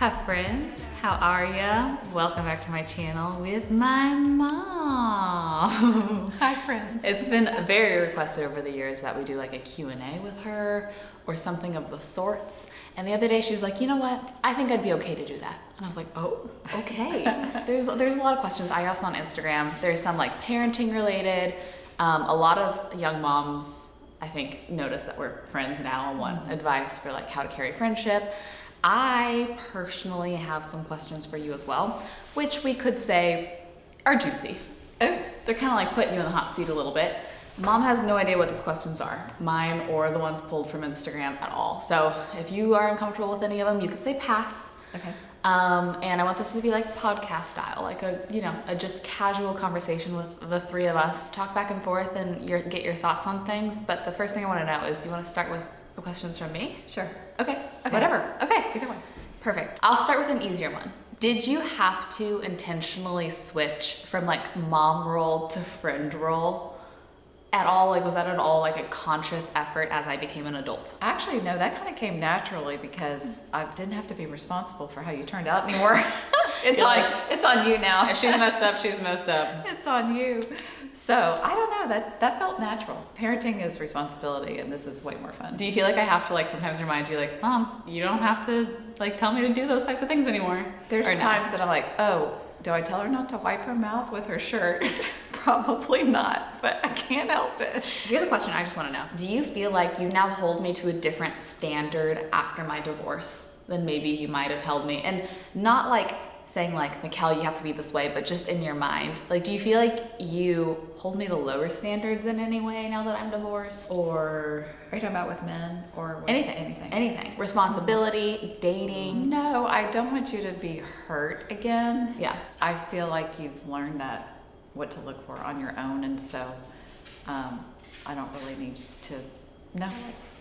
Hi friends, how are ya? Welcome back to my channel with my mom. Hi friends. It's been very requested over the years that we do like a Q&A with her or something of the sorts. And the other day she was like, you know what? I think I'd be okay to do that. And I was like, oh, okay. There's a lot of questions I asked on Instagram. There's some like parenting related. A lot of young moms, I think, notice that we're friends now and want advice for like how to carry friendship. I personally have some questions for you as well, which we could say are juicy. They're kind of like putting you in the hot seat a little bit. Mom has no idea what these questions are, mine or the ones pulled from Instagram at all. So if you are uncomfortable with any of them, you could say pass. Okay. And I want this to be like podcast style, like a just casual conversation with the three of us, talk back and forth and get your thoughts on things. But the first thing I want to know is, do you want to start with the questions from me? Sure. Okay. Whatever. Okay. Either way. Perfect. I'll start with an easier one. Did you have to intentionally switch from like mom role to friend role at all? Like, was that at all like a conscious effort as I became an adult? Actually, no, that kind of came naturally because I didn't have to be responsible for how you turned out anymore. It's on you now. If she's messed up, she's messed up. It's on you. So I don't know, that felt natural. Parenting is responsibility and this is way more fun. Do you feel like I have to like sometimes remind you like, Mom, you don't have to like tell me to do those types of things anymore? There's Or times that I'm like, oh, do I tell her not to wipe her mouth with her shirt? Probably not, but I can't help it. Here's a question I just want to know. Do you feel like you now hold me to a different standard after my divorce than maybe you might have held me? And not like saying like, Michel, you have to be this way, but just in your mind. Like, do you feel like you hold me to lower standards in any way now that I'm divorced? Or Are you talking about with men or with anything? Responsibility, dating? No, I don't want you to be hurt again. Yeah. I feel like you've learned what to look for on your own, and so I don't really need to. No,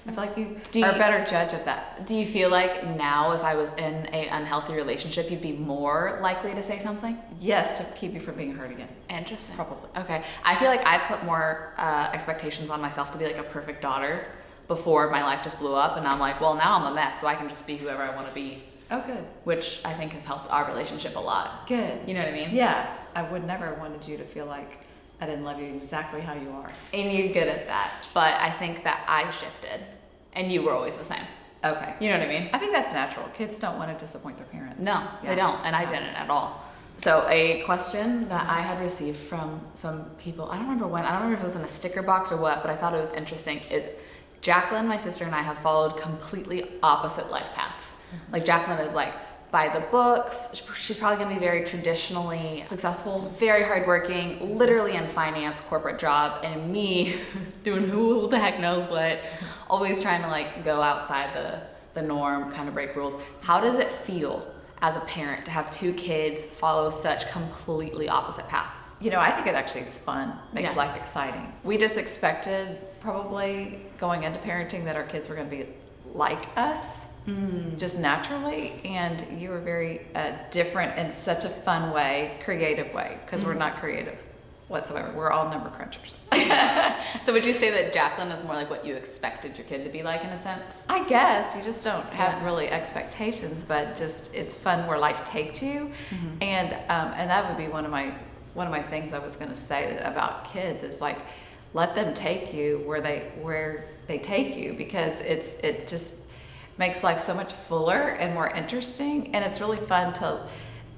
I feel like you are a better judge of that. Do you feel like now if I was in an unhealthy relationship, you'd be more likely to say something? Yes, to keep you from being hurt again. Interesting. Probably. Okay. I feel like I put more expectations on myself to be like a perfect daughter before my life just blew up, and I'm like, well, now I'm a mess, so I can just be whoever I want to be. Oh, good. Which I think has helped our relationship a lot. Good. You know what I mean? Yeah. I would never have wanted you to feel like I didn't love you exactly how you are. And you're good at that. But I think that I shifted and you were always the same. Okay. You know what I mean? I think that's natural. Kids don't want to disappoint their parents. No, they don't. And I didn't at all. So a question that I had received from some people, I don't remember when, I don't remember if it was in a sticker box or what, but I thought it was interesting, is Jacqueline, my sister, and I have followed completely opposite life paths. Like, Jacqueline is like by the books. She's probably gonna be very traditionally successful, very hardworking, literally in finance, corporate job, and me doing who the heck knows what, always trying to like go outside the norm, kind of break rules. How does it feel as a parent to have two kids follow such completely opposite paths? You know, I think it actually is fun, makes Yeah. life exciting. We just expected, probably going into parenting, that our kids were going to be like us, just naturally, and you were very different in such a fun way, creative way, because we're not creative whatsoever. We're all number crunchers. So would you say that Jacqueline is more like what you expected your kid to be like in a sense? I guess you just don't have really expectations, but just it's fun where life takes you, and that would be one of my things I was going to say about kids is like, let them take you where they take you, because it just makes life so much fuller and more interesting, and it's really fun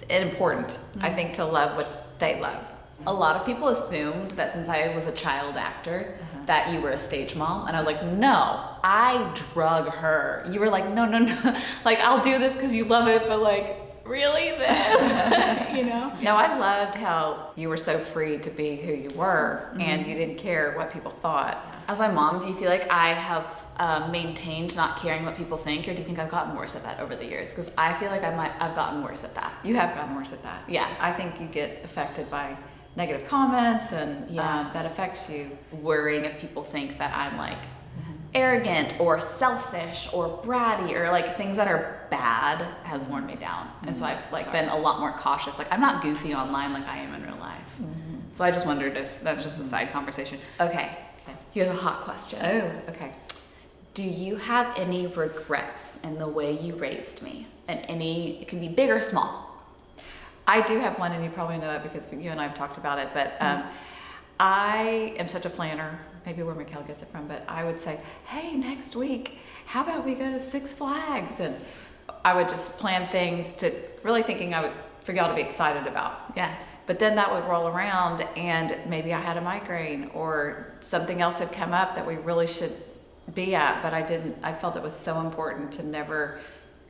and important, I think, to love what they love. A lot of people assumed that since I was a child actor, that you were a stage mom. And I was like, no, I drug her. You were like, no. Like, I'll do this because you love it, but like, really this? You know? No, I loved how you were so free to be who you were, and you didn't care what people thought. As my mom, do you feel like I have maintained not caring what people think, or do you think I've gotten worse at that over the years? Because I feel like I've gotten worse at that. You have gotten worse at that. Yeah. I think you get affected by negative comments, and that affects you. Worrying if people think that I'm like arrogant or selfish or bratty or like things that are bad has worn me down. And so I've like been a lot more cautious. Like, I'm not goofy online like I am in real life. So I just wondered if that's just a side conversation. Okay, here's a hot question. Oh, okay. do you have any regrets in the way you raised me? And it can be big or small. I do have one, and you probably know it because you and I have talked about it, but I am such a planner, maybe where Michel gets it from, but I would say, hey, next week, how about we go to Six Flags? And I would just plan things to really thinking for y'all to be excited about. Yeah. But then that would roll around and maybe I had a migraine or something else had come up that we really should be at, but I felt it was so important to never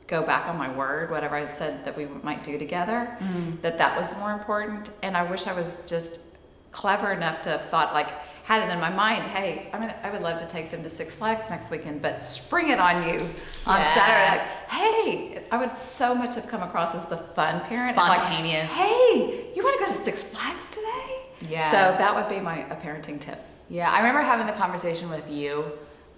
go back on my word, whatever I said that we might do together, that was more important. And I wish I was just clever enough to have thought, like, had it in my mind, hey, I would love to take them to Six Flags next weekend, but spring it on you on Saturday. Like, hey, I would so much have come across as the fun parent. Spontaneous. Like, hey, you want to go to Six Flags today? Yeah. So that would be a parenting tip. Yeah, I remember having the conversation with you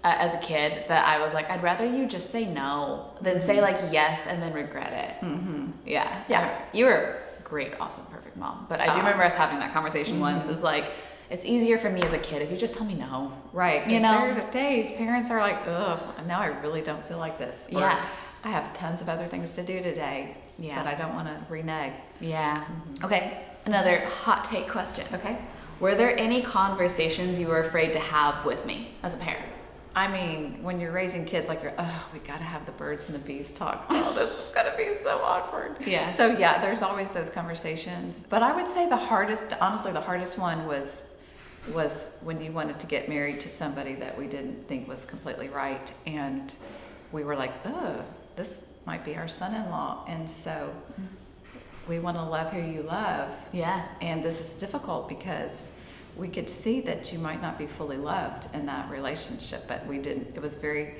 as a kid that I was like, I'd rather you just say no than say like yes and then regret it. Mm-hmm. Yeah. Yeah. You were a great, awesome, perfect mom. But I do remember us having that conversation once. It's like, it's easier for me as a kid if you just tell me no. Right. You know? There are days parents are like, ugh, now I really don't feel like this. Or, Yeah. I have tons of other things to do today. Yeah. But I don't want to renege. Yeah. Okay. Another hot take question. Okay. Were there any conversations you were afraid to have with me as a parent? I mean, when you're raising kids, like we got to have the birds and the bees talk. Oh, this is going to be so awkward. Yeah. So yeah, there's always those conversations. But I would say honestly, the hardest one was when you wanted to get married to somebody that we didn't think was completely right. And we were like, this might be our son-in-law. And so we want to love who you love. Yeah. And this is difficult because we could see that you might not be fully loved in that relationship, but we didn't. It was very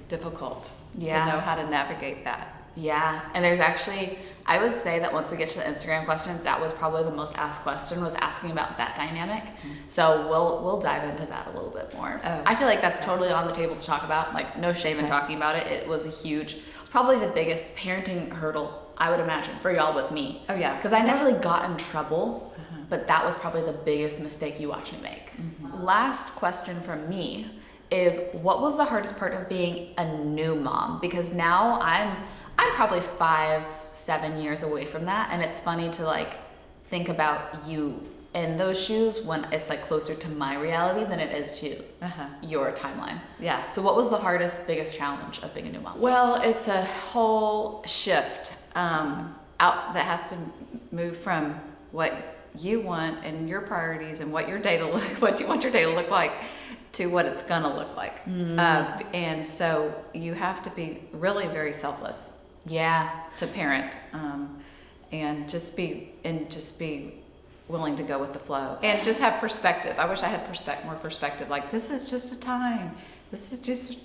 difficult to know how to navigate that. Yeah, and there's actually, I would say that once we get to the Instagram questions, that was probably the most asked question, was asking about that dynamic. So we'll dive into that a little bit more. Oh, I feel like that's totally on the table to talk about, like no shame in talking about it. It was probably the biggest parenting hurdle, I would imagine, for y'all with me. Oh yeah. Because I never really got in trouble, but that was probably the biggest mistake you watched me make. Last question from me is, what was the hardest part of being a new mom? Because now I'm probably 5-7 years away from that, and it's funny to like think about you in those shoes when it's like closer to my reality than it is to your timeline. Yeah. So what was the biggest challenge of being a new mom? Well, it's a whole shift out that has to move from what you want and your priorities and what you want your day to look like to what it's gonna look like. And so you have to be really very selfless. Yeah. To parent, and just be willing to go with the flow and just have perspective. I wish I had more perspective. Like, this is just a time. This is just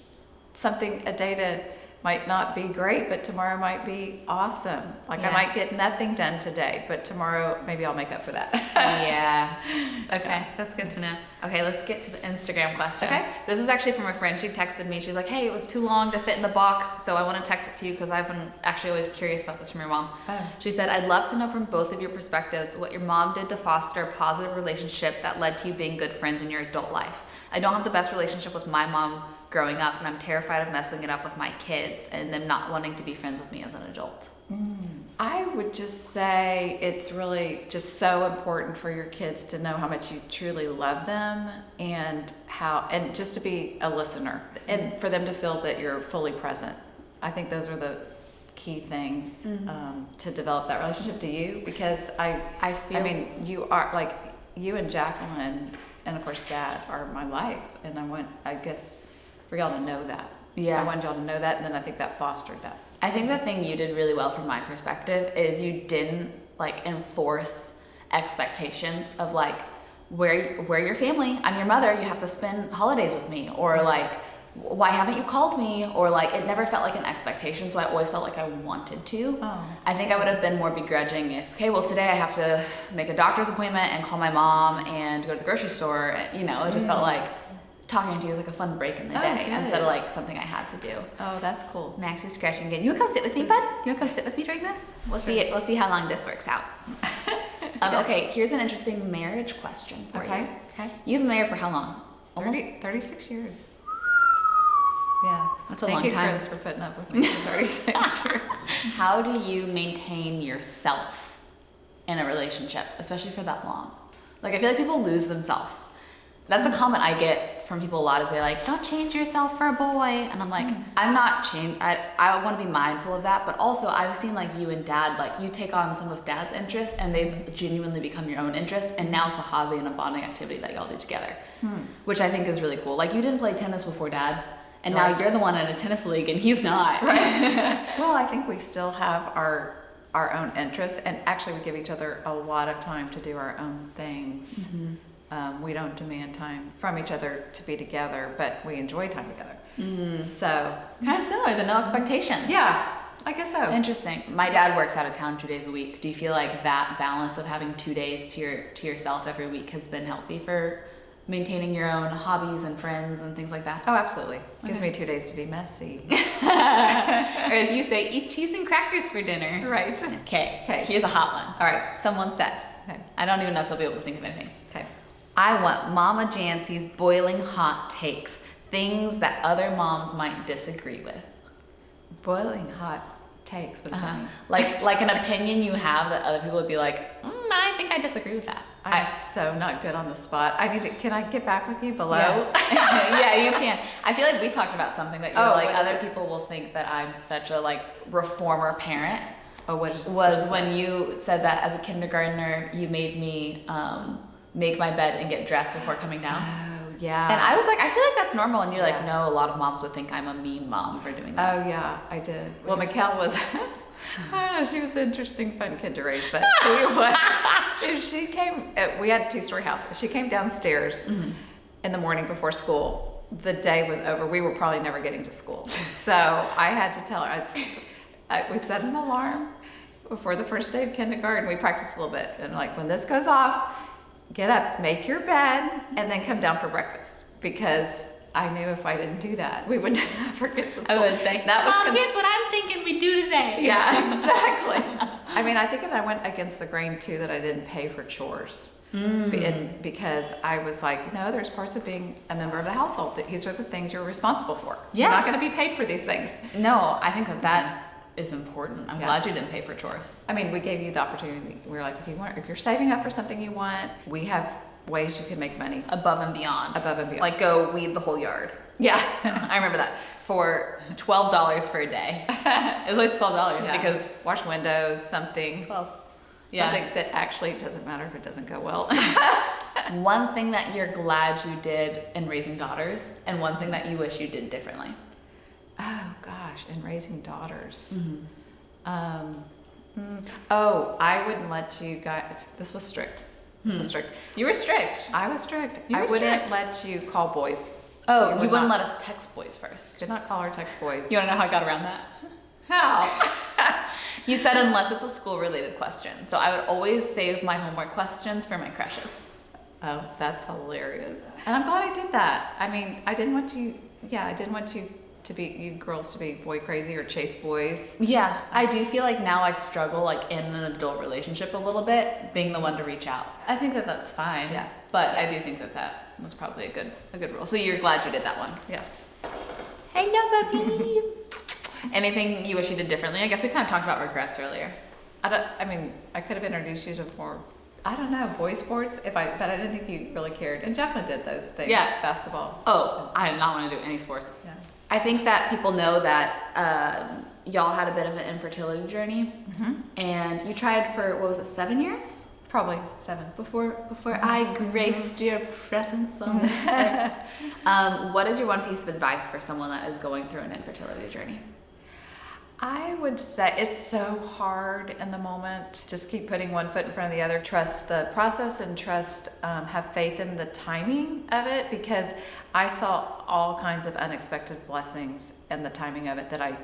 a day that might not be great, but tomorrow might be awesome. Like, I might get nothing done today, but tomorrow maybe I'll make up for that. Yeah. Okay, that's good to know. Okay, let's get to the Instagram questions. Okay. This is actually from a friend. She texted me. She's like, hey, it was too long to fit in the box, so I want to text it to you because I've been actually always curious about this from your mom. Oh. She said, I'd love to know from both of your perspectives what your mom did to foster a positive relationship that led to you being good friends in your adult life. I don't have the best relationship with my mom growing up, and I'm terrified of messing it up with my kids and them not wanting to be friends with me as an adult. I would just say it's really just so important for your kids to know how much you truly love them and just to be a listener and for them to feel that you're fully present. I think those are the key things to develop that relationship to you, because you are like, you and Jacqueline and of course Dad are my life, and I guess for y'all to know that. Yeah. I wanted y'all to know that, and then I think that fostered that. I think the thing you did really well from my perspective is you didn't like enforce expectations of like, we're your family, I'm your mother, you have to spend holidays with me, or like, why haven't you called me? Or like, it never felt like an expectation, so I always felt like I wanted to. I think I would have been more begrudging if, okay, well today I have to make a doctor's appointment and call my mom and go to the grocery store. It just felt like talking to you was like a fun break in the day instead of like something I had to do. Oh, that's cool. Max is scratching again. You wanna come sit with me, bud? You wanna come sit with me during this? We'll see how long this works out. Okay, here's an interesting marriage question for you. Okay. You've been married for how long? 36 years. Yeah. That's a Thank long you, time. Chris, for putting up with me for 36 years. How do you maintain yourself in a relationship, especially for that long? Like, I feel like people lose themselves. That's a comment I get from people a lot, is they're like, don't change yourself for a boy. And I'm like, I'm not changed. I want to be mindful of that. But also, I've seen like you and dad, like you take on some of dad's interests and they've genuinely become your own interests. And now it's a hobby and a bonding activity that y'all do together, which I think is really cool. Like, you didn't play tennis before dad. And now you're the one in a tennis league and he's not. Right. Well, I think we still have our own interests, and actually we give each other a lot of time to do our own things. We don't demand time from each other to be together, but we enjoy time together. So Kind of similar, the no expectations. yeah, I guess so. Interesting. My dad works out of town 2 days a week. Do you feel like that balance of having 2 days to yourself every week has been healthy for maintaining your own hobbies and friends and things like that? Oh, absolutely. Gives me 2 days to be messy. Or as you say, eat cheese and crackers for dinner. Right. Okay, here's a hot one. All right. Someone said, Okay. I don't even know if he'll be able to think of anything. Okay. I want Mama Janse's boiling hot takes, things that other moms might disagree with. Boiling hot takes. What does that mean? Like an opinion you have that other people would be like, I think I disagree with that. I'm so not good on the spot. Can I get back with you below? Yeah. Yeah, you can. I feel like we talked about something that you're like, what is other it? people will think that I'm such a like reformer parent. Oh, what is Was when you said that as a kindergartner, you made me make my bed and get dressed before coming down. Oh, yeah. And I was like, I feel like that's normal. And you're like, Yeah. no, a lot of moms would think I'm a mean mom for doing that. Oh, yeah, I did. Well, Michel was, she was an interesting, fun kid to raise, but she was, if she came, we had a 2-story house. If she came downstairs in the morning before school, the day was over. We were probably never getting to school. So I had to tell her, we set an alarm before the first day of kindergarten. We practiced a little bit. And like, when this goes off, get up, make your bed, and then come down for breakfast. Because I knew if I didn't do that, we would never get to school. I would say, that was Mom, here's what I'm thinking we do today. Yeah, exactly. I mean, I think that I went against the grain too, that I didn't pay for chores. Because I was like, no, there's parts of being a member of the household that these are the things you're responsible for. Yeah. You're not going to be paid for these things. No, I think that is important. I'm Yeah. glad you didn't pay for chores. I mean, we gave you the opportunity. We were like, if you're saving up for something you want, we have ways you can make money Above and beyond. above and beyond. Like, go weed the whole yard. yeah. I remember that. For $12 for a day. It was always $12 Yeah. because Wash windows, something. 12. Yeah. Something that actually doesn't matter if it doesn't go well. One thing that you're glad you did in raising daughters, and one thing that you wish you did differently. Oh gosh, and raising daughters. Oh, I wouldn't let you guys. This was strict. This was strict. You were strict. I was strict. You were I wouldn't strict. let you call boys. Oh, You you would wouldn't not. let us text boys first. Did not call or text boys. You want to know how I got around that? How? You said unless it's a school-related question. So I would always save my homework questions for my crushes. Oh, that's hilarious. And I'm glad I did that. I mean, I didn't want you. Yeah, I didn't want you girls to be boy crazy or chase boys. Yeah, I do feel like now I struggle like in an adult relationship a little bit, being the one to reach out. I think that that's fine. Yeah. But I do think that that was probably a good rule. So you're glad you did that one. Yes. Hello, puppy. Anything you wish you did differently? I guess we kind of talked about regrets earlier. I mean, I could have introduced you to more. I don't know, boy sports. But I didn't think you really cared. And Jacqueline did those things. Yeah. Basketball. Oh, I did not want to do any sports. Yeah. I think that people know that y'all had a bit of an infertility journey, and you tried for what was it, 7 years Probably 7. before I graced your presence on this earth. What is your one piece of advice for someone that is going through an infertility journey? I would say it's so hard in the moment. Just keep putting one foot in front of the other. Trust the process and have faith in the timing of it, because I saw all kinds of unexpected blessings in the timing of it that I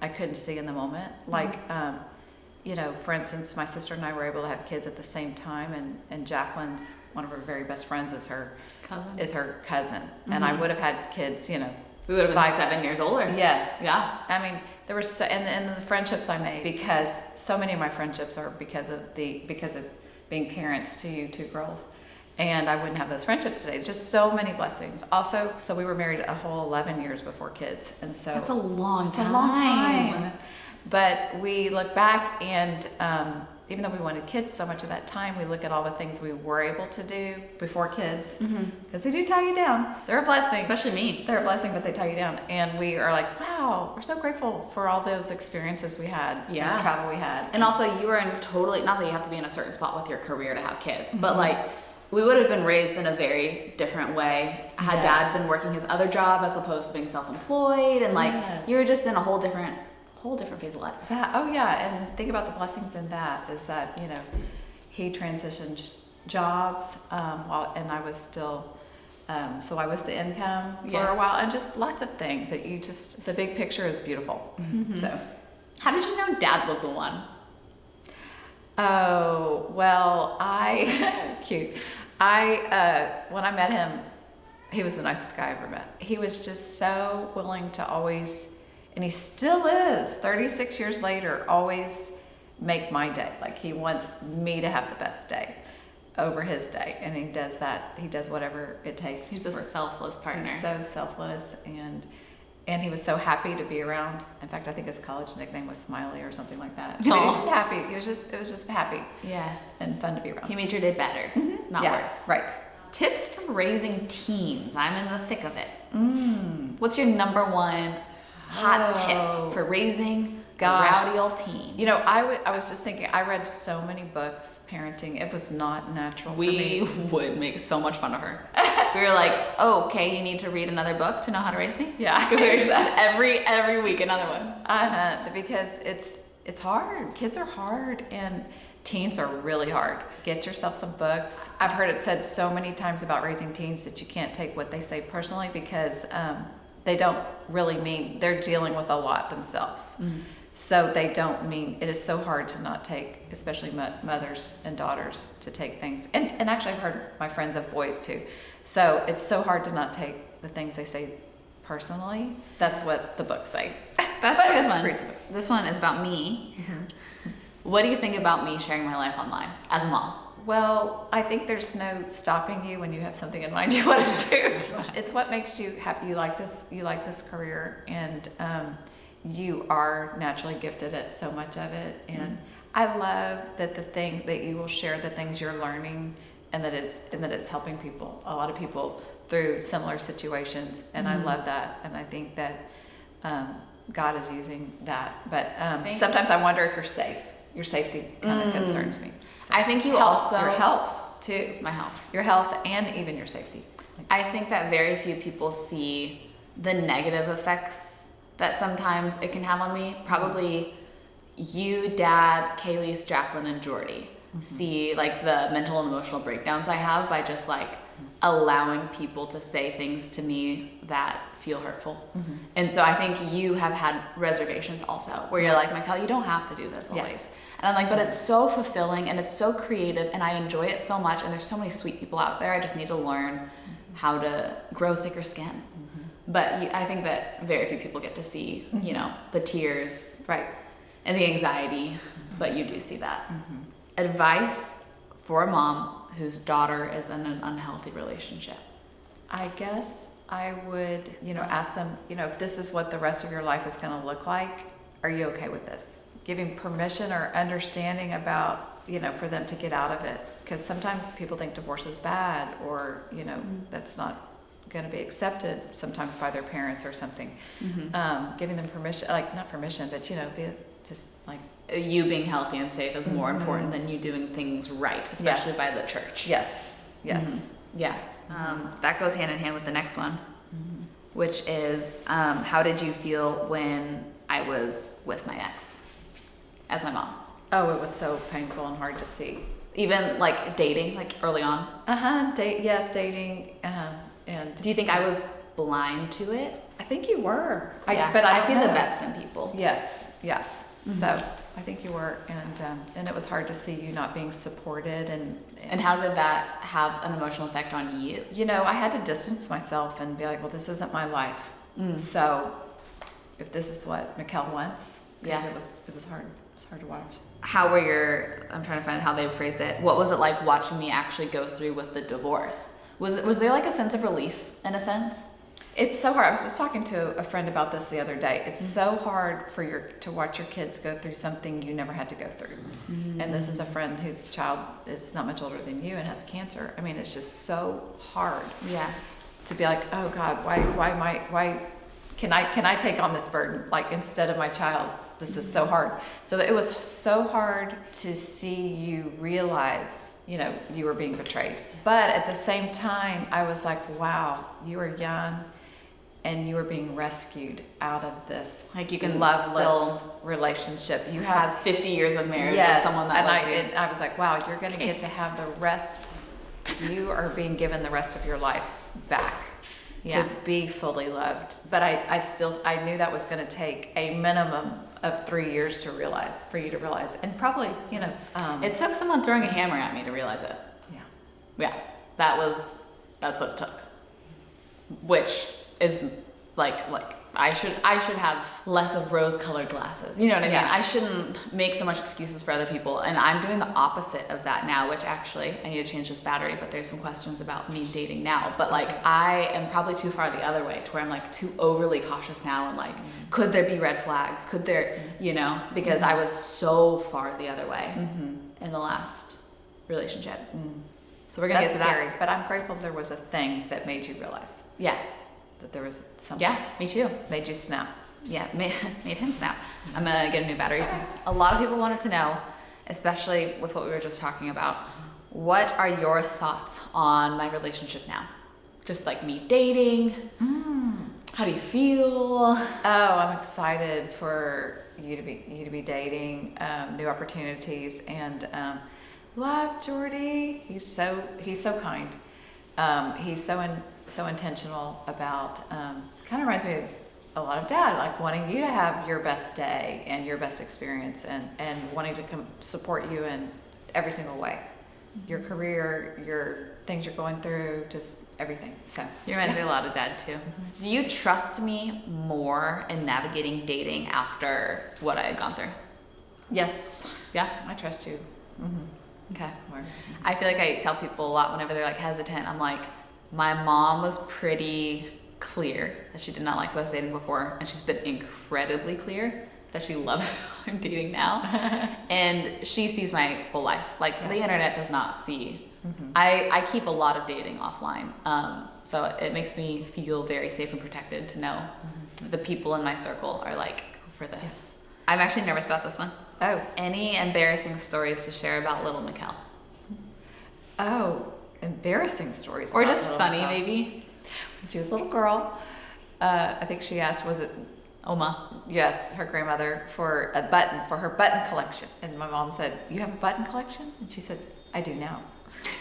couldn't see in the moment. Like, for instance, my sister and I were able to have kids at the same time, and Jacqueline's, one of her very best friends, is her cousin. And I would have had kids, We would have been 5 7 years older. Yes. Yeah. I mean, there were and the friendships I made, because so many of my friendships are because of being parents to you 2 girls, and I wouldn't have those friendships today. Just so many blessings. Also, so we were married a whole 11 years before kids, and so That's a long time. it's a long time. But we look back, and even though we wanted kids so much of that time, we look at all the things we were able to do before kids, because they do tie you down. They're a blessing. Especially me. They're a blessing, but they tie you down. And we are like, wow, we're so grateful for all those experiences we had, and the travel we had. And also, you were in totally, not that you have to be in a certain spot with your career to have kids, but like, we would have been raised in a very different way had Dad been working his other job as opposed to being self-employed, and like, you were just in a whole different phase of life. And think about the blessings in that is that, you know, he transitioned jobs and I was still, so I was the income for a while, and just lots of things that the big picture is beautiful. So, how did you know Dad was the one? Oh, well, cute. When I met him, he was the nicest guy I ever met. He was just so willing to always, and he still is, 36 years later, always make my day. Like, he wants me to have the best day over his day. And he does that. He does whatever it takes. He's a selfless partner. He's so selfless. And he was so happy to be around. In fact, I think his college nickname was Smiley or something like that. He was just happy. It was just happy. Yeah. And fun to be around. He made your day better, not worse. Right. Tips for raising teens. I'm in the thick of it. What's your number one hot tip for raising a rowdy old teen? You know, I was just thinking, I read so many books, parenting. It was not natural for me. We would make so much fun of her. We were like, oh, okay, you need to read another book to know how to raise me? Yeah. Because every week another one. Because it's hard. Kids are hard, and teens are really hard. Get yourself some books. I've heard it said so many times about raising teens that you can't take what they say personally, because they don't really mean, they're dealing with a lot themselves. So they don't mean, it is so hard to not take, especially mothers and daughters, to take things. And actually I've heard my friends have boys too. So it's so hard to not take the things they say personally. That's what the books say. That's a good one. This one is about me. What do you think about me sharing my life online as a mom? Well, I think there's no stopping you when you have something in mind you want to do. It's what makes you happy. You like this career, and you are naturally gifted at so much of it. And I love that you will share the things you're learning, and that it's helping people, a lot of people, through similar situations. And I love that, and I think that God is using that. But sometimes I wonder if you're safe. Your safety kind of concerns me. So I think your health too. My health. Your health, and even your safety. I think that very few people see the negative effects that sometimes it can have on me. Probably you, Dad, Kaylee, Jacqueline, and Jordy see like the mental and emotional breakdowns I have by just like allowing people to say things to me that feel hurtful. And so I think you have had reservations also, where you're like, Michel, you don't have to do this always. And I'm like, but it's so fulfilling, and it's so creative, and I enjoy it so much, and there's so many sweet people out there. I just need to learn how to grow thicker skin. But I think that very few people get to see, you know, the tears, and the anxiety, but you do see that. Advice for a mom whose daughter is in an unhealthy relationship. I guess I would, ask them, if this is what the rest of your life is going to look like, are you okay with this? Giving permission or understanding about, for them to get out of it. Because sometimes people think divorce is bad, or, that's not going to be accepted sometimes by their parents or something. Giving them permission, not permission, but, just like, you being healthy and safe is more important than you doing things right, especially by the church. Yes. Yeah. That goes hand in hand with the next one, which is, how did you feel when I was with my ex as my mom? Oh, it was so painful and hard to see. Even like dating, like early on? Dating. And do you think I was blind to it? I think you were. But I see the best in people. Yes. So I think you were, and it was hard to see you not being supported. And how did that have an emotional effect on you? I had to distance myself and be like, well, this isn't my life. So if this is what Michel wants, because it was hard. It's hard to watch. I'm trying to find how they phrased it. What was it like watching me actually go through with the divorce? Was there like a sense of relief in a sense? It's so hard. I was just talking to a friend about this the other day. It's so hard to watch your kids go through something you never had to go through. Mm-hmm. And this is a friend whose child is not much older than you and has cancer. I mean, it's just so hard. Yeah. To be like, oh God, why can I take on this burden? Like, instead of my child, this is so hard. So it was so hard to see you realize, you were being betrayed. But at the same time, I was like, wow, you are young and you are being rescued out of this like you can loveless relationship. You have 50 years of marriage with someone that loves you. And I was like, wow, you're going to get to have the rest. You are being given the rest of your life back. To be fully loved. But I knew that was going to take a minimum of 3 years for you to realize. And probably, it took someone throwing a hammer at me to realize it. Yeah. That's what it took. Which is like I should have less of rose-colored glasses. You know what I mean? I shouldn't make so much excuses for other people. And I'm doing the opposite of that now, which actually, I need to change this battery, but there's some questions about me dating now. But I am probably too far the other way to where I'm too overly cautious now and could there be red flags? Could there, because I was so far the other way in the last relationship. So we're going to get to that. Scary, but I'm grateful there was a thing that made you realize. Yeah. That there was something. Yeah, me too. Made you snap. Yeah, made him snap. I'm gonna get a new battery. A lot of people wanted to know, especially with what we were just talking about, what are your thoughts on my relationship now? Just me dating. How do you feel? Oh, I'm excited for you to be dating, new opportunities, and love Jordy. He's so kind. He's so intentional about, kind of reminds me of a lot of Dad, wanting you to have your best day and your best experience and wanting to support you in every single way. Your career, your things you're going through, just everything. So you remind me a lot of Dad too. Mm-hmm. Do you trust me more in navigating dating after what I had gone through? Yes. Yeah? I trust you. Mm-hmm. Okay. I feel like I tell people a lot whenever they're hesitant. I'm like, my mom was pretty clear that she did not like who I was dating before, and she's been incredibly clear that she loves who I'm dating now. And she sees my full life. The internet does not see. Mm-hmm. I keep a lot of dating offline. So it makes me feel very safe and protected to know the people in my circle are go for this. Yes. I'm actually nervous about this one. Oh. Any embarrassing stories to share about little Michel? Oh. Embarrassing stories, or just funny, maybe. When she was a little girl, I think she asked, was it Oma? Yes, her grandmother for a button for her button collection, and my mom said, "You have a button collection?" And she said, "I do now."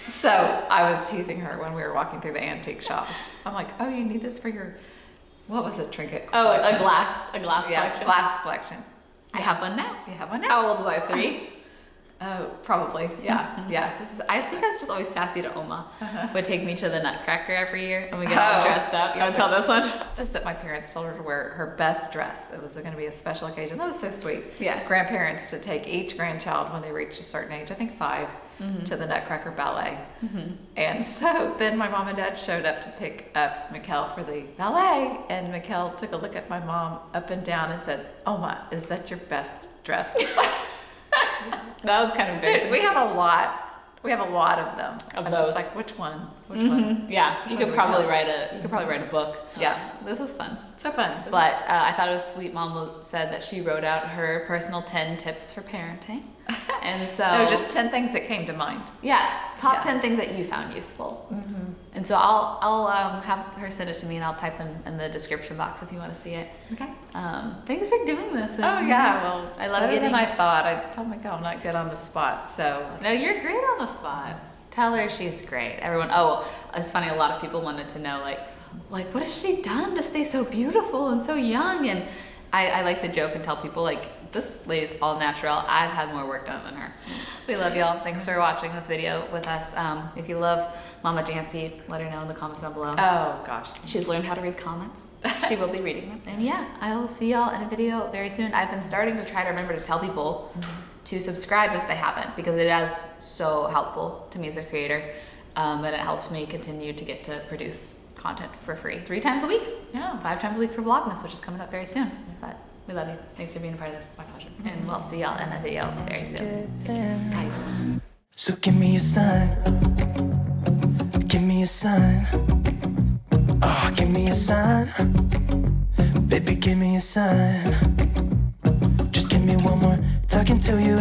So I was teasing her when we were walking through the antique shops. I'm like, "Oh, you need this for your what was it trinket?" Collection? Oh, a glass collection. Glass collection. I have one now. You have one now. How old was I? 3. Oh, probably. Yeah. Yeah. I think I was just always sassy to Oma. Would take me to the Nutcracker every year and we get all dressed up. You want to tell this one? Just that my parents told her to wear her best dress. It was going to be a special occasion. That was so sweet. Yeah. Grandparents to take each grandchild when they reached a certain age, I think 5, to the Nutcracker ballet. And so then my mom and dad showed up to pick up Michel for the ballet, and Michel took a look at my mom up and down and said, "Oma, is that your best dress?" That was kind of embarrassing. We have a lot of them. Of those. Just which one? Which one? Yeah, you could probably write a book. Yeah, this was fun. So fun. But I thought it was sweet. Mom said that she wrote out her personal 10 tips for parenting, and so just 10 things that came to mind. Yeah, top 10 things that you found useful. And so I'll have her send it to me, and I'll type them in the description box if you want to see it. Okay. Thanks for doing this. Oh yeah, well, I love getting. Than I thought. I told Michel I'm not good on the spot, so. No, you're great on the spot. Tell her she's great. Everyone. Oh, it's funny. A lot of people wanted to know what has she done to stay so beautiful and so young? And I like to joke and tell people this lady's all natural. I've had more work done than her. We love y'all. Thanks for watching this video with us. If you love Mama Janse, let her know in the comments down below. Oh gosh. She's learned how to read comments. She will be reading them. And yeah, I will see y'all in a video very soon. I've been starting to try to remember to tell people to subscribe if they haven't, because it is so helpful to me as a creator. And it helps me continue to get to produce content for free 3 times a week. Yeah. 5 times a week for Vlogmas, which is coming up very soon. But we love you. Thanks for being a part of this. My pleasure. And we'll see y'all in the video very soon. Bye. So give me a sign. Give me a sign. Oh, give me a sign. Baby, give me a sign. Just give me one more talking to you.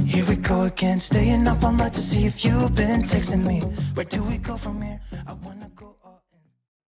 Here we go again, staying up all night to see if you've been texting me. Where do we go from here?